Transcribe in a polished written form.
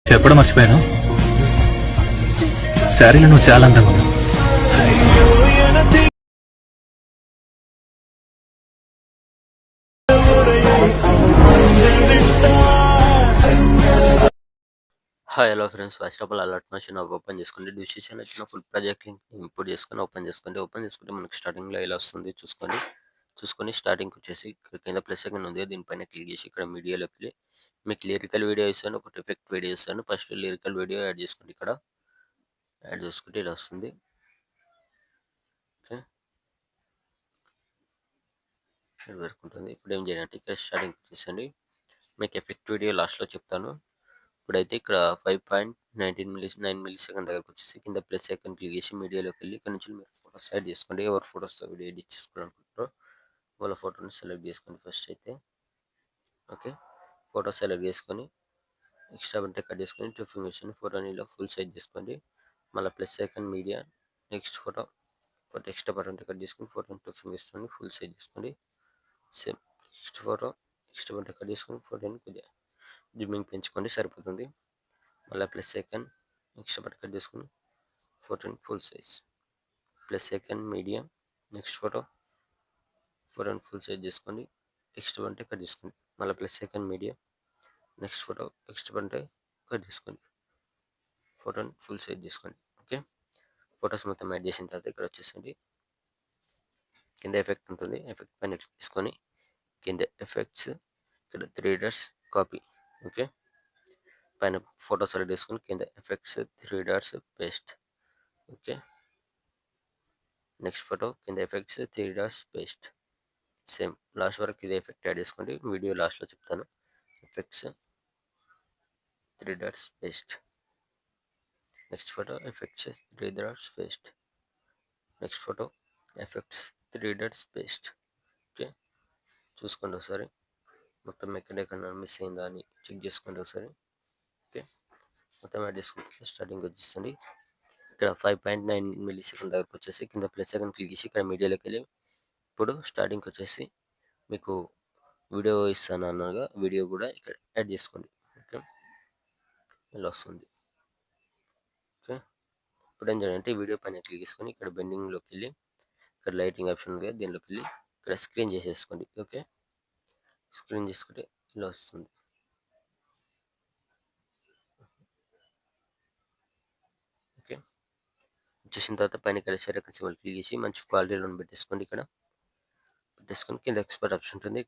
చెప్పడం మర్చిపోయాను. శారీలో నువ్వు చాలా అందంగా ఉన్నావు. Hi hello friends, first of all alert machine open చేసుకోండి. డిస్క్రిప్షన్ వచ్చిన ఫుల్ ప్రాజెక్ట్ లింక్ ఇంపోర్ట్ చేసుకొని ఓపెన్ చేసుకుంటే మనకు స్టార్టింగ్లో ఇలా వస్తుంది. చూసుకొని స్టార్టింగ్ వచ్చేసి ఇక్కడ కింద ప్లస్ సెకండ్ ఉంది, దీనిపైన క్లిక్ చేసి ఇక్కడ మీడియాలోకి వెళ్ళి మీకు లిరికల్ వీడియో ఇస్తాను, ఒకటి ఎఫెక్ట్ వీడియో ఇస్తాను. ఫస్ట్ లిరికల్ వీడియో యాడ్ చేసుకోండి. ఇక్కడ యాడ్ చేసుకుంటే ఇలా వస్తుంది. ఓకే, ఇక్కడ వరకు ఉంటుంది. ఇప్పుడు ఏం చేయాలంటే ఇక్కడ స్టార్టింగ్ వచ్చేసండి, మీకు ఎఫెక్ట్ వీడియో లాస్ట్లో చెప్తాను. ఇప్పుడైతే ఇక్కడ 5.9 మిల్లీ సెకండ్ దగ్గరకు వచ్చేసి కింద ప్లస్ ఐకాన్ క్లిక్ చేసి మీడియాలోకి వెళ్ళి ఇక్కడ నుంచి మీరు ఫోటోస్ యాడ్ చేసుకోండి. ఎవరు ఫోటోస్తో వీడియో ఎడిట్ చేసుకోవాలనుకుంటారో వాళ్ళ ఫోటోని సెలెక్ట్ చేసుకోండి ఫస్ట్ అయితే. ఓకే, ఫోటో సెలెక్ట్ చేసుకొని ఎక్స్ట్రా ఉంటే కట్ చేసుకొని టూ ఫింగర్స్ని ఫోటోని ఇలా ఫుల్ సైజ్ చేసుకోండి. మళ్ళీ plus icon media next photo extra button ఉంటే కట్ చేసుకొని ఫోటోని టూ ఫింగర్స్తో ఫుల్ సైజ్ చేసుకోండి. Same next photo extra button cut చేసుకొని ఫోటోని కొద్దిగా జూమింగ్ పెంచుకోండి, సరిపోతుంది. మళ్ళీ plus icon next button cut చేసుకుని ఫోటోని full size plus icon media next ఫోటోని ఫుల్ సైజ్ చేసుకోండి. నెక్స్ట్ అంటే కట్ చేసుకోండి. మళ్ళీ plus icon media next photo next అంటే కట్ చేసుకోండి. ఫోటోని ఫుల్ సైజ్ చేసుకోండి. ఓకే, ఫొటోస్ మొత్తం యాడ్ చేసిన తర్వాత ఇక్కడ వచ్చేసండి కింద ఎఫెక్ట్ ఉంటుంది. ఎఫెక్ట్ పైన క్లిక్ చేసుకొని కింద ఎఫెక్ట్స్ ఇక్కడ 3 డాట్స్ కాపీ. ఓకే, పైన ఫోటో సెలెక్ట్ చేసుకొని కింద effects 3 dots paste. Okay, next photo కింద effects 3 dots paste. Same last వరకు ఇదే ఎఫెక్ట్ యాడ్ చేసుకోండి. వీడియో లాస్ట్లో చెప్తాను. Effects 3 dots paste. Next photo effects 3 dots paste. Next photo effects 3 dots paste. Okay, చూసుకోండి ఒకసారి మొత్తం ఎక్కడెక్కడ మిస్ అయిందా అని చెక్ చేసుకోండి ఒకసారి. ఓకే, మొత్తం యాడ్ చేసుకుంటే స్టార్టింగ్ వచ్చేస్తుంది. ఇక్కడ 5.9 మిల్లీ సెకండ్ దగ్గరకు వచ్చేసి కింద ప్లస్ సెకండ్ క్లిక్ చేసి ఇక్కడ మీడియాలోకి వెళ్ళి ఇప్పుడు స్టార్టింగ్ వచ్చేసి మీకు వీడియో ఇస్తాను అన్నగా వీడియో కూడా ఇక్కడ యాడ్ చేసుకోండి. ఓకే, ఇలా వస్తుంది. ఓకే, ఇప్పుడు ఏం చేయాలంటే వీడియో పైన క్లిక్ చేసుకొని ఇక్కడ బెండింగ్లోకి వెళ్ళి ఇక్కడ లైటింగ్ ఆప్షన్ ఉంది, దీనిలోకి వెళ్ళి ఇక్కడ స్క్రీన్ చేసేసుకోండి. ఓకే, స్క్రీన్ చేసుకుంటే ఇలా వస్తుంది. ఓకే, వచ్చేసిన తర్వాత పైన ఇక్కడ షేర్ సింబల్ క్లిక్ చేసి మంచి క్వాలిటీలో పెట్టేసుకోండి. ఇక్కడ పెట్టేసుకొని కింద ఎక్స్పర్ట్ ఆప్షన్ ఉంటుంది.